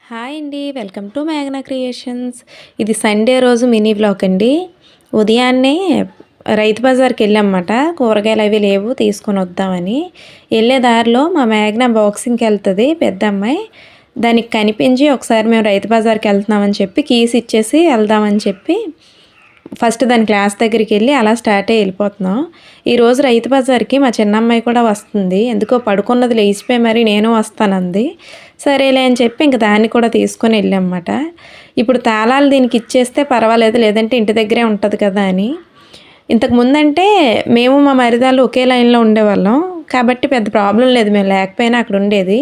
Hi అండి. Welcome to మేఘనా creations. ఇది సండే రోజు మినీ వ్లాగ్ అండి. ఉదయాన్నే రైతు బజార్కి వెళ్ళామన్నమాట. కూరగాయలు అవి లేవు తీసుకొని వద్దామని. వెళ్ళే దారిలో మా మేఘనా బాక్సింగ్కి వెళ్తుంది పెద్ద అమ్మాయి. దానికి కనిపించి ఒకసారి మేము రైతు బజార్కి వెళ్తున్నామని చెప్పి కీస్ ఇచ్చేసి వెళ్దామని చెప్పి ఫస్ట్ దాని క్లాస్ దగ్గరికి వెళ్ళి అలా స్టార్ట్ అయ్యి వెళ్ళిపోతున్నాం. ఈరోజు రైతు బజార్కి మా చిన్నమ్మాయి కూడా వస్తుంది. ఎందుకో పడుకున్నది లేచిపోయి మరి నేను వస్తానంది. సరేలే అని చెప్పి ఇంక దాన్ని కూడా తీసుకొని వెళ్ళామన్నమాట. ఇప్పుడు తాళాలు దీనికి ఇచ్చేస్తే పర్వాలేదు, లేదంటే ఇంటి దగ్గరే ఉంటుంది కదా అని. ఇంతకు ముందంటే మేము మా మరిదాలు ఒకే లైన్లో ఉండేవాళ్ళం కాబట్టి పెద్ద ప్రాబ్లం లేదు, మేము లేకపోయినా అక్కడ ఉండేది.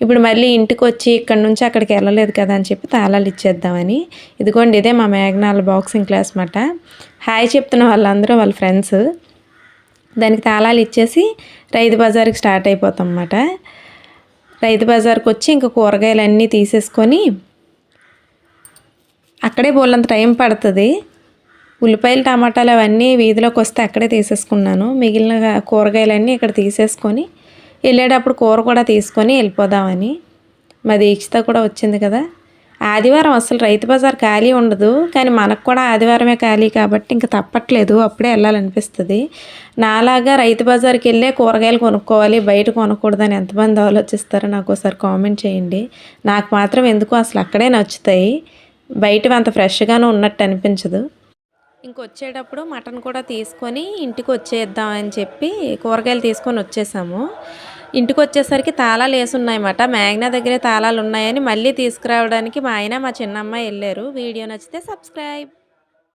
ఇప్పుడు మళ్ళీ ఇంటికి వచ్చి ఇక్కడ నుంచి అక్కడికి వెళ్ళలేదు కదా అని చెప్పి తాళాలు ఇచ్చేద్దామని. ఇదిగోండి, ఇదే మా మేఘనాల బాక్సింగ్ క్లాస్ మాట. హాయ్ చెప్తున్న వాళ్ళందరూ వాళ్ళ ఫ్రెండ్స్. దానికి తాళాలు ఇచ్చేసి రైతు బజార్కి స్టార్ట్ అయిపోతాం అన్నమాట. రైతు బజార్కి వచ్చి ఇంకా కూరగాయలు అన్నీ తీసేసుకొని అక్కడే బోల్లంత టైం పడుతుంది. ఉల్లిపాయలు టమాటాలు అవన్నీ వీధిలోకి వస్తే అక్కడే తీసేసుకున్నాను. మిగిలిన కూరగాయలన్నీ ఇక్కడ తీసేసుకొని వెళ్ళేటప్పుడు కూర కూడా తీసుకొని వెళ్ళిపోదామని. మా దీక్షిత కూడా వచ్చింది కదా. ఆదివారం అసలు రైతు బజార్ ఖాళీ ఉండదు, కానీ మనకు కూడా ఆదివారమే ఖాళీ కాబట్టి ఇంకా తప్పట్లేదు, అప్పుడే వెళ్ళాలనిపిస్తుంది. నాలాగా రైతు బజార్కి వెళ్ళే కూరగాయలు కొనుక్కోవాలి, బయట కొనకూడదని ఎంతమంది ఆలోచిస్తారో నాకు ఒకసారి కామెంట్ చేయండి. నాకు మాత్రం ఎందుకో అసలు అక్కడే నచ్చుతాయి, బయటవి అంత ఫ్రెష్గానే ఉన్నట్టు అనిపించదు. ఇంకొచ్చేటప్పుడు మటన్ కూడా తీసుకొని ఇంటికి వచ్చేద్దామని చెప్పి కూరగాయలు తీసుకొని వచ్చేసాము. ఇంటికి వచ్చేసరికి తాళాలు వేసి ఉన్నాయన్నమాట. మేఘనా దగ్గరే తాళాలు ఉన్నాయని మళ్ళీ తీసుకురావడానికి మా ఆయన మా చిన్నమ్మాయి వెళ్ళారు. వీడియో నచ్చితే సబ్స్క్రైబ్.